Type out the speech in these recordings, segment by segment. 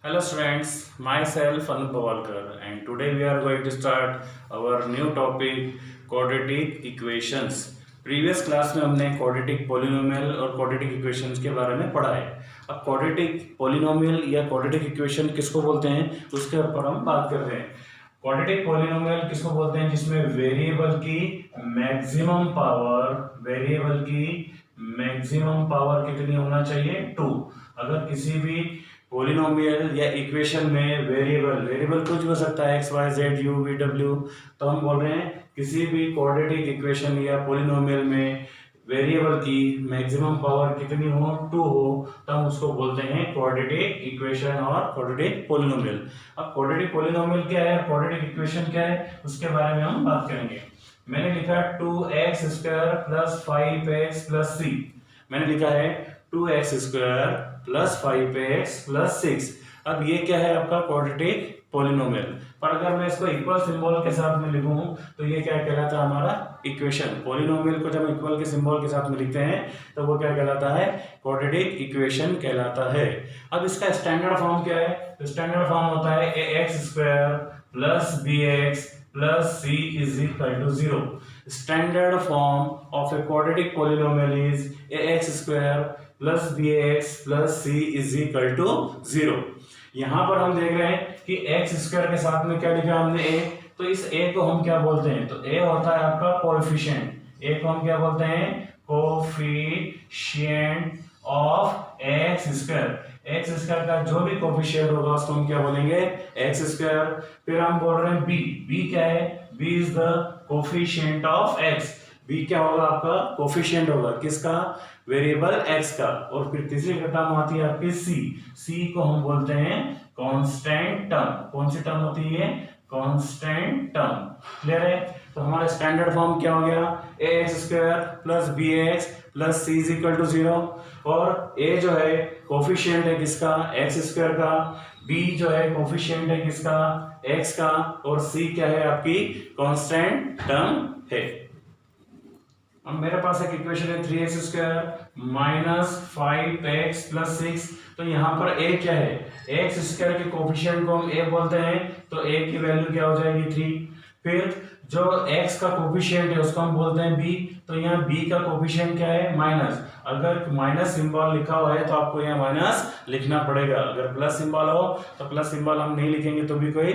Hello students, myself Anup Bawalkar and today we are going to start our new topic quadratic equations. Previous class में हमने quadratic polynomial और quadratic equations के बारे में पढ़ा है। अब क्वाड्रेटिक पॉलिनोमियल या क्वाड्रेटिक इक्वेशन किसको बोलते हैं उसके ऊपर हम बात कर रहे हैं। क्वाड्रेटिक पॉलिनोमियल किसको बोलते हैं? जिसमें वेरिएबल की मैक्सिमम पावर कितनी होना चाहिए? 2। अगर किसी भी पॉलिनोमियल या इक्वेशन में वेरिएबल कुछ भी हो सकता है, x y z u v डब्ल्यू, तो हम बोल रहे हैं किसी भी क्वाड्रेटिक इक्वेशन या पॉलिनोमियल में वेरिएबल की मैक्सिमम पावर कितनी हो? 2 हो, तो हम उसको बोलते हैं क्वाड्रेटिक इक्वेशन और क्वाड्रेटिक पॉलिनोमियल। अब क्वाड्रेटिक पॉलिनोमियल क्या है, क्वाड्रेटिक इक्वेशन क्या है, उसके बारे में हम बात करेंगे। मैंने लिखा 2x square plus 5x plus 6। मैंने लिखा है 2x square plus 5x plus 6। अब ये क्या है? आपका क्वाड्रेटिक पॉलिनोमियल। पर अगर मैं इसको इक्वल सिंबल के साथ में लिखूं तो ये क्या कहलाता है? हमारा इक्वेशन। पॉलिनोमियल को जब इक्वल के सिंबल के साथ में लिखते हैं तो वो क्या कहलाता है? क्वाड्रेटिक इक्वेशन कहलाता है। अब इसका स्टैंडर्ड फॉर्म क्या है? तो स्टैंडर्ड फॉर्म होता है ax square plus bx plus c is equal to 0. Standard form of a quadratic polynomial is ax square plus bx plus c is equal to 0. यहाँ पर हम देख रहे हैं कि x स्क्वायर के साथ में क्या लिखा हमने a, तो इस a को हम क्या बोलते हैं? तो a होता है आपका कोएफिशिएंट। a को हम क्या बोलते हैं? Coefficient of x square. X square का जो भी कोफिशिएंट होगा उसको हम क्या बोलेंगे? X square. फिर हम बोल रहे हैं बी क्या है? B is the coefficient of x. B क्या होगा? आपका कोफिशिएंट होगा किसका? वेरिएबल एक्स का। और फिर तीसरी टर्म आती है आपकी सी को हम बोलते हैं कांस्टेंट टर्म। कौन सी टर्म होती है? Constant term. क्लियर है? तो हमारा स्टैंडर्ड फॉर्म क्या हो गया? A X square plus B x plus C is equal to 0। और ए जो है कोफिशिएंट है किसका? एक्स स्क्वायर का। बी जो है कोफिशिएंट है किसका? एक्स का। और सी क्या है? आपकी कांस्टेंट टर्म है। अब मेरे पास एक इक्वेशन है 3x square minus 5x plus 6। तो यहाँ पर a क्या है? एक्स स्क्वायर के कोफिशिएंट को हम a बोलते हैं, तो a की वैल्यू क्या हो जाएगी? 3। फिर जो x का कोफिशिएंट है उसको हम बोलते हैं b, तो यहाँ b का कोफिशिएंट क्या है? माइनस। अगर माइनस सिंबल लिखा हुआ है तो आपको यहाँ माइनस लिखना पड़ेगा। अगर प्लस सिंबल हो तो प्लस सिंबल हम नहीं लिखेंगे तो भी कोई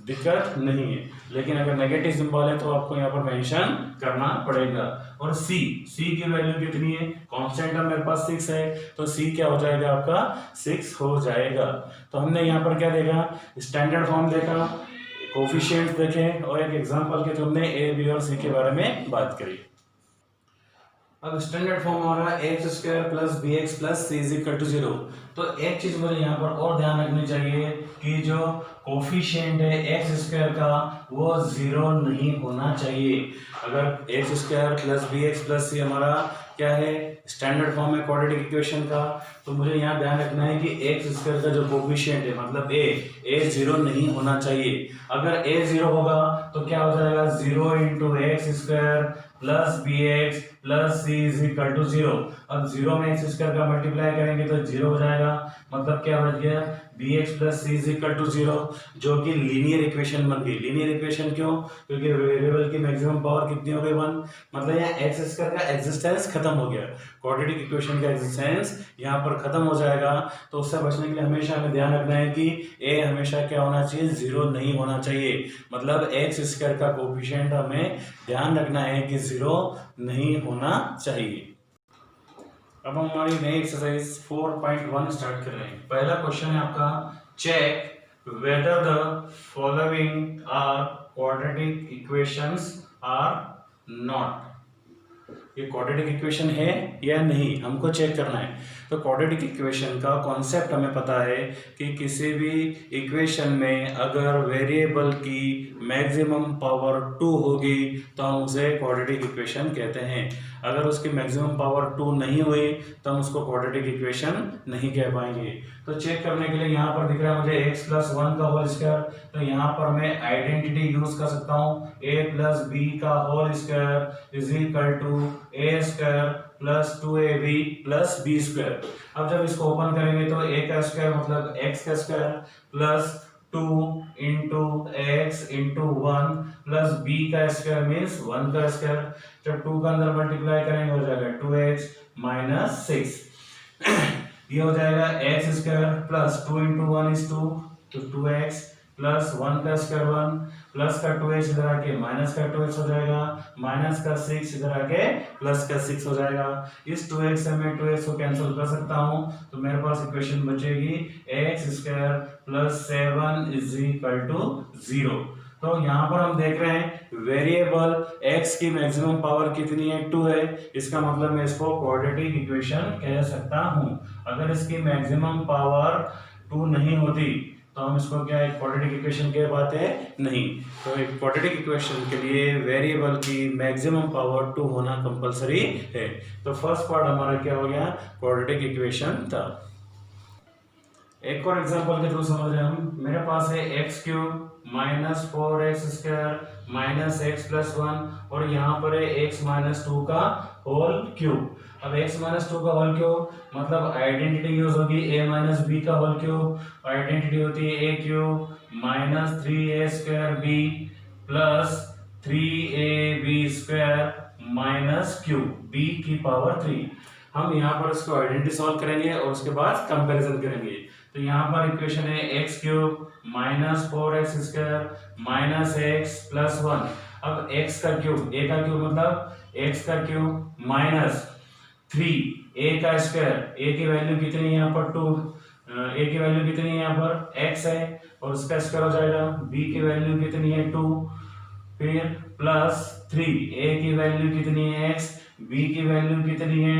दिक्कत नहीं है, लेकिन अगर नेगेटिव सिंबल है तो आपको यहाँ पर मेंशन करना पड़ेगा। और c की वैल्यू कितनी है? कांस्टेंट है मेरे पास 6 है, तो c क्या हो जाएगा? आपका 6 हो जाएगा। तो हमने यहाँ पर क्या देखा? स्टैंडर्ड फॉर्म देखा, कोफिशिएंट्स देखे और एक एग्जांपल के थ्रू हमने ए बी और सी के बारे में बात करी। अब स्टैंडर्ड फॉर्म हमारा x square plus B x plus C is equal to 0। तो एक चीज मुझे यहाँ पर और ध्यान रखनी चाहिए कि जो कोफिशिएंट है एक्स स्क्वायर का वो 0 नहीं होना चाहिए। अगर X square plus B x plus C हमारा क्या है? स्टैंडर्ड फॉर्म है क्वाड्रेटिक इक्वेशन का, तो मुझे यहाँ ध्यान रखना है कि एक्स स्क्वायर का जो कोफिशिएंट है मतलब ए 0 नहीं होना चाहिए। अगर ए 0 होगा तो क्या हो जाएगा? 0 into x square plus B x plus C is equal to 0। अब 0 में एक्स स्क्वायर का मल्टीप्लाई करेंगे तो 0 हो जाएगा, मतलब क्या बच गया? B x plus C is equal to 0, जो कि लीनियर इक्वेशन बन गई। लीनियर इक्वेशन क्यों? क्योंकि वेरिएबल की मैक्सिमम पावर कितनी हो गई? 1। मतलब यहाँ एक्स स्क्वायर का एग्जिस्टेंस खत्म हो गया, क्वाड्रेटिक इक्वेशन का एग्जिस्टेंस यहाँ पर खत्म हो जाएगा। तो उससे बचने के लिए हमेशा हमें ध्यान रखना है कि ए हमेशा क्या होना चाहिए? 0 नहीं होना चाहिए। मतलब एक्स स्क्वायर का कोफिशिएंट हमें ध्यान रखना है कि 0 नहीं होना चाहिए। अब हम हमारी नई एक्सरसाइज 4.1 स्टार्ट कर रहे हैं। पहला क्वेश्चन है आपका, check whether the following are quadratic equations are not. ये क्वाड्रेटिक इक्वेशन है या नहीं, हमको चेक करना है। तो क्वाड्रेटिक इक्वेशन का कॉन्सेप्ट हमें पता है कि किसी भी इक्वेशन में अगर वेरिएबल की मैक्सिमम पावर 2 होगी तो हम उसे क्वाड्रेटिक इक्वेशन कहते हैं। अगर उसकी मैक्सिमम पावर 2 नहीं हुई तो हम उसको क्वाड्रेटिक इक्वेशन नहीं कह पाएंगे। तो चेक करने के लिए यहाँ पर दिख रहा है मुझे x प्लस 1 का होल स्क्वायर, तो यहाँ पर मैं आइडेंटिटी यूज कर सकता हूँ a प्लस बी का whole square is equal to a square plus 2ab plus b square. अब जब इसको ओपन करेंगे तो a का स्क्वायर मतलब x का square plus 2 into x into 1 plus b का स्क्वायर मीन्स 1 का स्क्वायर। जब 2 का अंदर मल्टीप्लाई करेंगे हो जाएगा 2x माइनस 6 ये हो जाएगा x square plus 2 into 1 is 2 तो 2x प्लस 1 का स्क्वायर 1 प्लस का 2x इधर आके माइनस का 2x हो जाएगा माइनस का 6 इधर आके प्लस का 6 हो जाएगा। इस 2x से मैं 2x को कैंसिल कर सकता हूं तो मेरे पास इक्वेशन बचेगी x square plus 7 is equal to 0। तो यहाँ पर हम देख रहे हैं वेरिएबल x की मैक्सिमम पावर कितनी है 2 है। इसका मतलब मैं इसको क्वाड्रेटिक इक्वेशन कह सकता हूँ। अगर इसकी मैक्सिमम पावर 2 नहीं होती तो हम इसको क्या एक क्वाड्रेटिक इक्वेशन कह पाते नहीं। तो एक क्वाड्रेटिक इक्वेशन के लिए वेरिएबल की मैक्सिमम पावर 2 होना कंपलसरी है। तो फर्स्ट पार्ट हमारा क्या हो गया क्वाड्रेटिक इक्वेशन था। एक और एग्जांपल के थ्रू समझ रहे हैं हम। मेरे पास है x cube minus 4x square minus x plus 1 और यहाँ पर है x माइनस 2 का होल क्यूब। अब x माइनस 2 का होल क्यूब मतलब आइडेंटिटी यूज होगी a माइनस बी का होल क्यूब। आइडेंटिटी होती है a cube minus 3a square b plus 3ab square minus cube b की पावर 3। हम यहाँ पर इसको आइडेंटिटी सॉल्व करेंगे और उसके बाद कंपैरिजन करेंगे। तो यहाँ पर इक्वेशन है x cube minus 4x square minus x plus 1। अब x का क्यूब a का क्यूब मतलब x का क्यूब माइनस 3a का स्क्वायर a की वैल्यू कितनी है यहाँ पर 2 a की वैल्यू कितनी है यहाँ पर x है और उसका स्क्वायर हो जाएगा b की वैल्यू कितनी है 2 फिर प्लस 3 a की वैल्यू कितनी है x b की वैल्यू कितनी है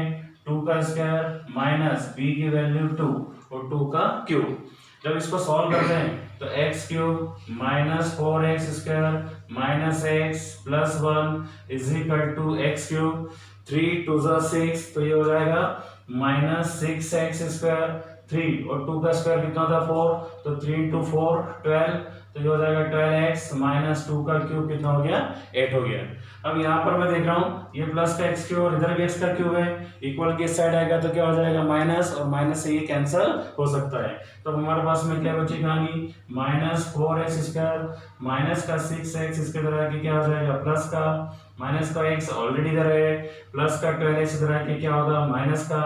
2 का स्क्वायर माइनस b की वैल्यू 2 और 2 का क्यूब। जब इसको सॉल्व करते हैं तो x cube minus 4x square minus x plus 1 is equal to x cube 3 2 6 तो ये हो जाएगा माइनस 6x स्क्वायर 3 और 2 का स्क्वायर कितना था 4 तो 3 इंटू 4 12 तो ये हो जाएगा 12x माइनस 2 का क्यूब कितना हो गया 8 हो गया। अब यहाँ पर मैं देख रहा हूँ ये प्लस का x क्यूब और इधर भी x का क्यूब है इक्वल के साइड आएगा तो क्या हो जाएगा माइनस और माइनस से ये कैंसिल हो सकता है। तो हमारे पास में क्या बची कहानी माइनस 4x स्क्वायर माइनस का 6x इसके इधर आके क्या हो जाएगा प्लस का माइनस का x ऑलरेडी इधर है प्लस का 12x इधर आके क्या होगा माइनस का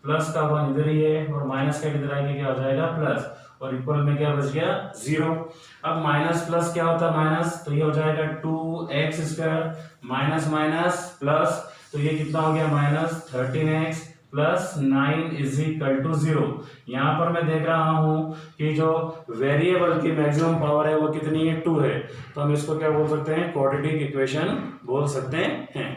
प्लस का 1 इधर ही है और माइनस का इधर आके क्या हो जाएगा प्लस और इक्वल में क्या बच गया 0। अब माइनस प्लस क्या होता है माइनस तो ये हो जाएगा 2x square minus minus plus तो ये कितना हो गया minus 13x plus 9 is equal to 0। यहाँ पर मैं देख रहा हूँ कि जो वेरिएबल की मैक्सिमम पावर है वो कितनी है 2 है। तो हम इसको क्या बोल सकते हैं क्वाड्रेटिक इक्वेशन बोल सकते हैं।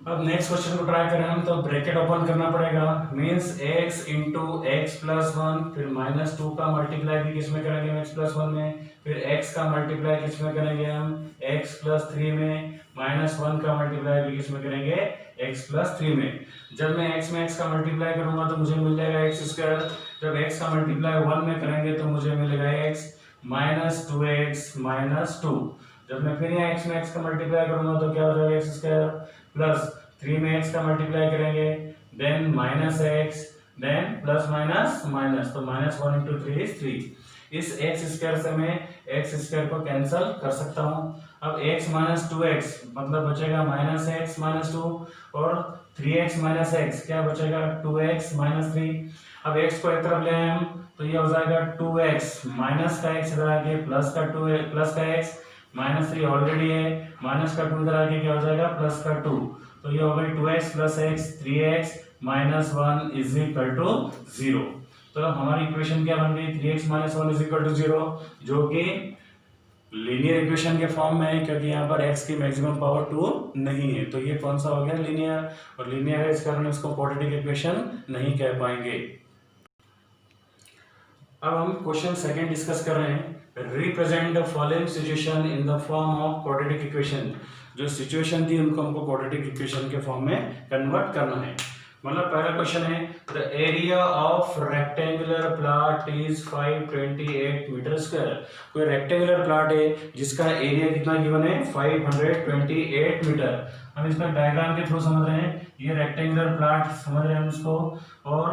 अब नेक्स्ट क्वेश्चन को ट्राई करें हम तो ब्रैकेट ओपन करना पड़ेगा means x into x plus 1 फिर माइनस 2 का मल्टीप्लाई भी किस में करेंगे x प्लस 1 में फिर x का मल्टीप्लाई किस में करेंगे हम x प्लस 3 में माइनस 1 का मल्टीप्लाई भी किस में करेंगे x प्लस 3 में। जब मैं x में x का मल्टीप्लाई करूंगा तो मुझे मिल जाएगा x स्क्वायर। जब x का मल्टीप्लाई 1 में करेंगे तो मुझे मिलेगा x माइनस 2x माइनस 2। जब मैं फिर यहाँ x में x का मल्टीप्लाई करूंगा तो क्या हो जाएगा x स्क्वायर प्लस 3 में x का मल्टीप्लाई करेंगे then minus x then plus minus minus तो माइनस 1 इंटू 3 इज 3। इस x स्क्वायर से मैं x स्क्वायर को कैंसिल कर सकता हूँ। अब x माइनस 2x मतलब बचेगा माइनस x माइनस 2 और 3x माइनस x क्या बचेगा 2x माइनस 3। अब x को एक तरफ ले आए हम तो ये हो जाएगा 2x माइनस का x इधर आके प्लस का 2 प्लस का x माइनस 3 ऑलरेडी है माइनस का 2 इधर आके क्या हो जाएगा प्लस का 2 तो ये हो गई 2x plus x 3x minus 1 is equal to 0। तो हमारी इक्वेशन क्या बन गई 3x minus 1 is equal to 0 जो कि लीनियर इक्वेशन के फॉर्म में है क्योंकि यहाँ पर x की मैक्सिमम पावर 2 नहीं है। तो ये कौन सा हो गया लीनियर और लीनियर है इस कारण इसको क्वाड्रेटिक इक्वेशन नहीं कह पाएंगे। अब हम क्वेश्चन सेकंड डिस्कस कर रहे हैं represent the following situation in the form of quadratic equation. जो सिचुएशन थी उनको हमको क्वाड्रेटिक इक्वेशन के फॉर्म में कन्वर्ट करना है। मतलब पहला क्वेश्चन है the area of rectangular plot is 528 metre square. कोई रेक्टेंगुलर प्लॉट है जिसका एरिया कितना गिवन है 528 मीटर। हम इसका डायग्राम के थ्रू समझ रहे हैं, ये रेक्टेंगुलर प्लॉट समझ रहे हैं हम इसको, और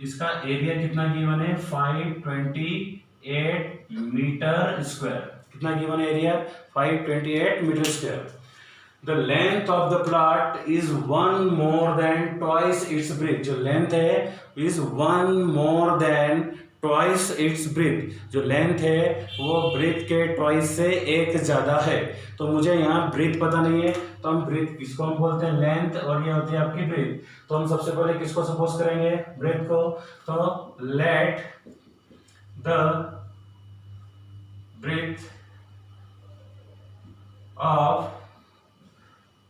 इसका एरिया कितना गिवन है 528 मीटर स्क्वायर। कितना given area 528 metre square. The length of the plot is one more than twice its breadth। जो लेंथ है is one more than twice its breadth। जो लेंथ है वो ब्रेथ के ट्वाइस से एक ज्यादा है। तो मुझे यहाँ ब्रेथ पता नहीं है, तो हम ब्रेथ किसको हम बोलते हैं लेंथ, और ये होती है आपकी ब्रेथ। तो हम सबसे पहले किसको सपोज करेंगे ब्रेथ को। तो let the breadth of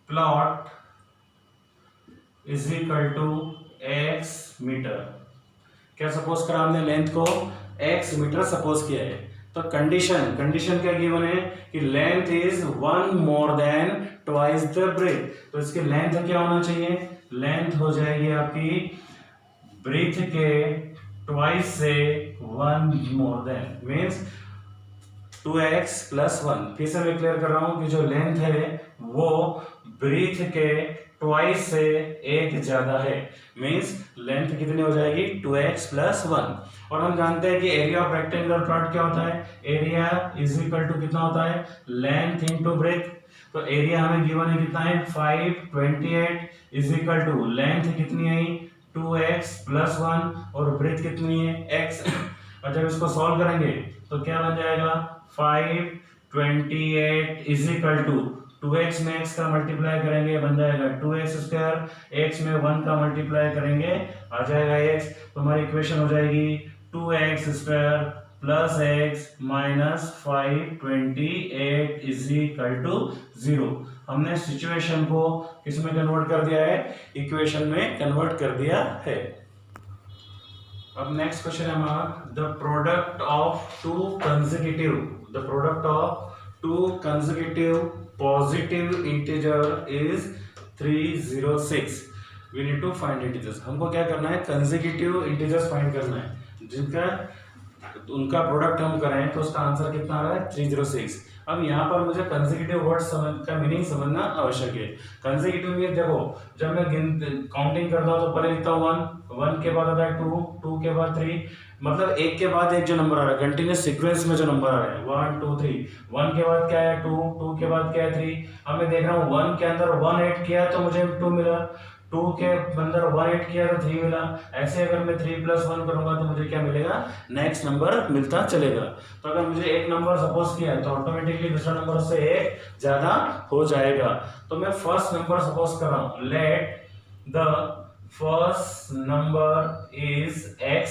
plot is equal to x metre. क्या सपोज करा हमने लेंथ को x मीटर सपोज किया है। तो कंडीशन क्या गिवन है कि length is one more than twice the breadth. तो इसकी लेंथ क्या होना चाहिए, लेंथ हो जाएगी आपकी ब्रेथ के ट्वाइस से one more then, means 2x + 1। फिर से मैं क्लियर कर रहा हूं कि जो लेंथ है वो ब्रेथ के ट्वाइस से एक ज्यादा है, मीन्स लेंथ कितनी हो जाएगी 2x + 1। और हम जानते हैं कि एरिया ऑफ रेक्टेंगुलर प्लॉट क्या होता है, एरिया इज इक्वल टू कितना होता है लेंथ इनटू ब्रेथ। तो एरिया हमें गिवन है कितना है 528 इज इक्वल टू लेंथ कितनी है 2x + 1 और ब्रेथ कितनी है x। और जब इसको सॉल्व करेंगे तो क्या बन जाएगा 528 इज इक्वल टू 2x में x का मल्टीप्लाई करेंगे बन जाएगा 2x², x में 1 का मल्टीप्लाई करेंगे आ जाएगा x। तो हमारी इक्वेशन हो जाएगी 2x² + x - 528 is equal to 0। हमने सिचुएशन को किस में कन्वर्ट कर दिया है, इक्वेशन में कन्वर्ट कर दिया है। अब नेक्स्ट क्वेश्चन है हमारा the product of two consecutive positive integer is 306। We need to find integers. हमको क्या करना है कंसेक्यूटिव इंटीजर्स फाइंड करना है जिनका उनका प्रोडक्ट हम करें तो उसका आंसर कितना आ रहा है 306। अब यहाँ पर मुझे कंसेक्यूटिव वर्ड्स का मीनिंग समझना आवश्यक है। कंसेक्यूटिव में देखो जब मैं काउंटिंग करता हूँ तो पहले लिखता हूँ 1 के बाद आता है 2 के बाद 3, मतलब एक के बाद एक जो नंबर आ रहा है कंटिन्यूस सीक्वेंस में जो नंबर आ रहा है 1 2 3। 1 के बाद क्या है 2 के बाद क्या है 3। अब मैं देख रहा हूँ 1 के अंदर 1 ऐड किया तो मुझे 2 मिला, 2 के अंदर 1 ऐड किया तो 3 मिला। ऐसे अगर मैं 3 + 1 करूंगा तो मुझे क्या मिलेगा नेक्स्ट नंबर मिलता चलेगा। तो अगर मुझे एक नंबर सपोज किया है तो ऑटोमेटिकली दूसरा नंबर से एक ज्यादा हो जाएगा। तो मैं फर्स्ट नंबर सपोज कर रहा हूं, let the first number is x।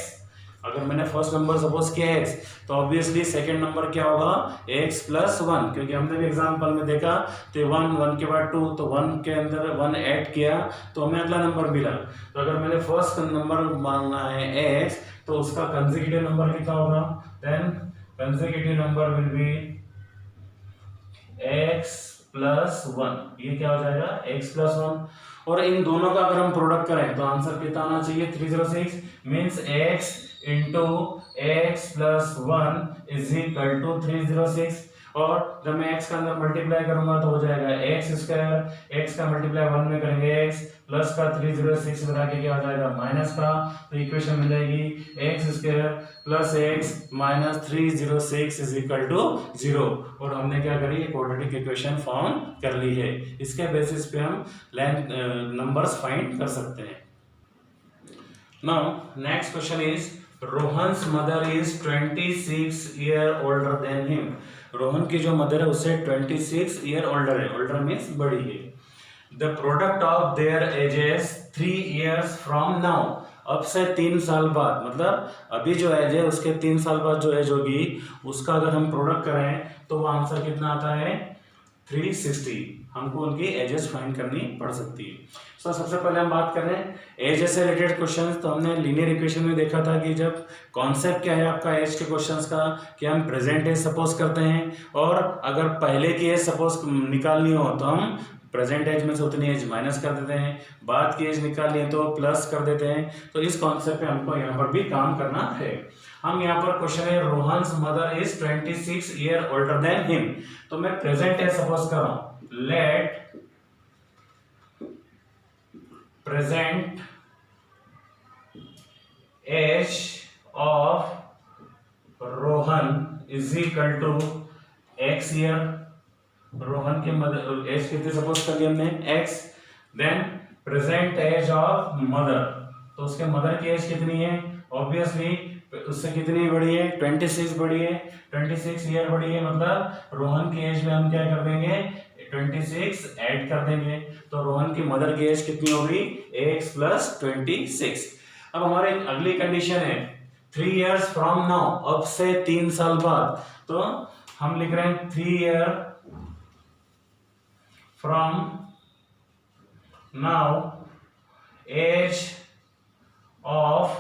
अगर मैंने फर्स्ट नंबर सपोज किया x तो ऑब्वियसली सेकंड नंबर क्या होगा x + 1, क्योंकि हमने भी एग्जांपल में देखा तो 1 के बाद 2 तो 1 के अंदर 1 ऐड किया तो हमें अगला नंबर मिला। तो अगर मैंने फर्स्ट नंबर मानना है x तो उसका कंसेक्यूटिव नंबर कितना होगा, then consecutive number will be x + 1। ये क्या हो जाएगा x + 1। और इन दोनों का अगर हम प्रोडक्ट करें तो आंसर कितना आना चाहिए 306, means x × x + 1 is equal to 306। और जब मैं x का अंदर मल्टीप्लाई करूंगा तो हो जाएगा x², x का मल्टीप्लाई 1 में करेंगे x प्लस का 306 बना के क्या हो जाएगा माइनस का। तो इक्वेशन मिल जाएगी x² + x - 306 is equal to 0। और हमने क्या करी क्वाड्रेटिक इक्वेशन फॉर्म कर ली है। इसके बेसिस पे हम नंबर्स फाइंड कर सकते हैं। Now next question is Rohan's mother is 26 year older than him. Rohan की जो मदर है उससे 26 ईयर ओल्डर है, ओल्डर मीन्स बड़ी है। The product of their edges 3 years from now. अब से 3 साल बाद, मतलब अभी जो एज है उसके 3 साल बाद जो एज होगी उसका अगर हम प्रोडक्ट करें तो वो आंसर कितना आता है 360। हमको उनकी एजेस फाइंड करनी पड़ सकती है। तो सबसे पहले हम बात कर रहे हैं एज से रिलेटेड क्वेश्चंस। तो हमने लीनियर इक्वेशन में देखा था कि जब कॉन्सेप्ट क्या है आपका एज के क्वेश्चंस का कि हम प्रेजेंट एज सपोज करते हैं, और अगर पहले की एज सपोज निकालनी हो तो हम प्रेजेंट एज में से उतनी एज माइनस कर देते हैं, बाद की एज निकालनी है तो प्लस कर देते हैं। तो इस कॉन्सेप्ट पे हमको यहाँ पर भी काम करना है। हम यहाँ पर क्वेश्चन है Rohan's mother is 26 year older than him. तो मैं प्रेजेंट एज सपोज कर रहा हूं, let present age of Rohan is equal to x year. Rohan की मदर एज कितनी सपोज कर लिया हमने, एक्स। Then present age of mother, तो उसके मदर की एज कितनी है, ऑब्वियसली उससे कितनी बड़ी है, 26 बड़ी है, 26 ईयर बड़ी है। मतलब रोहन की एज में हम क्या कर देंगे, 26 ऐड कर देंगे। तो रोहन की मदर की एज कितनी होगी, x + 26। अब हमारे अगली कंडीशन है 3 years फ्रॉम नाउ, अब से 3 साल बाद। तो हम लिख रहे हैं 3 year from now age of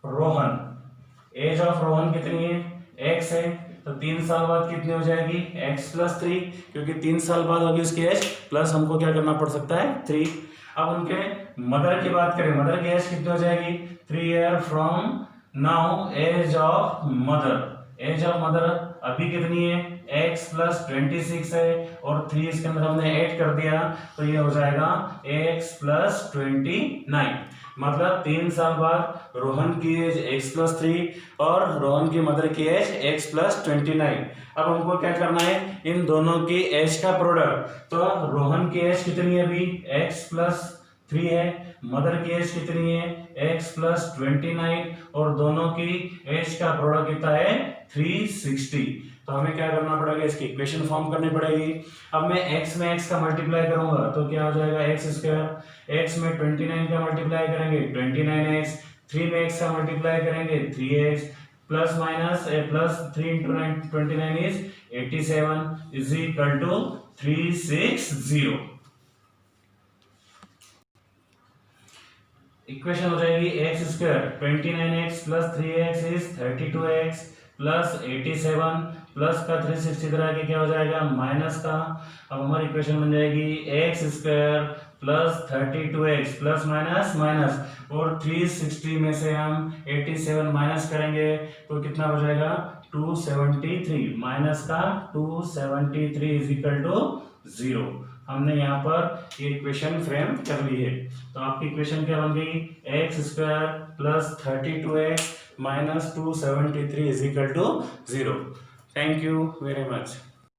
Rohan, age of Rohan कितनी है, x है। तो 3 साल बाद कितनी हो जाएगी, x + 3, क्योंकि 3 साल बाद होगी उसकी एज, प्लस हमको क्या करना पड़ सकता है 3। अब उनके मदर की बात करें, मदर की एज कितनी हो जाएगी, 3 year from now age of mother. Age of mother अभी कितनी है, x + 26 है, और 3 इसके अंदर हमने ऐड कर दिया, तो ये हो जाएगा x + 29। मतलब 3 साल बाद रोहन की एज x + 3 और रोहन की मदर की एज x + 29। अब हमको क्या करना है, इन दोनों की एज का प्रोडक्ट। तो रोहन की एज कितनी है अभी, x + 3 है, मदर की एज कितनी है, x + 29, और दोनों की एज का प्रोडक्ट कितना है 360। तो हमें क्या करना पड़ेगा, इसकी इक्वेशन फॉर्म करनी पड़ेगी। अब मैं x में x का मल्टीप्लाई करूंगा तो क्या हो जाएगा, x²। x में 29 का मल्टीप्लाई करेंगे 29x, 3 में x का मल्टीप्लाई करेंगे 3x, plus minus plus 3 × 29 is 87 is equal to 360। Equation हो जाएगी x², 29x + 3x is 32x plus 87 plus का 360 इधर आके क्या हो जाएगा, माइनस का। अब हमारी इक्वेशन बन जाएगी x² + 32x plus minus minus, और 360 में से हम 87 माइनस करेंगे तो कितना हो जाएगा 273, माइनस का 273 इज इक्वल टू 0। हमने यहाँ पर ये इक्वेशन फ्रेम कर ली है। तो आपकी इक्वेशन क्या बन गई, x² + 32x - 273 is equal to 0। Thank you very much.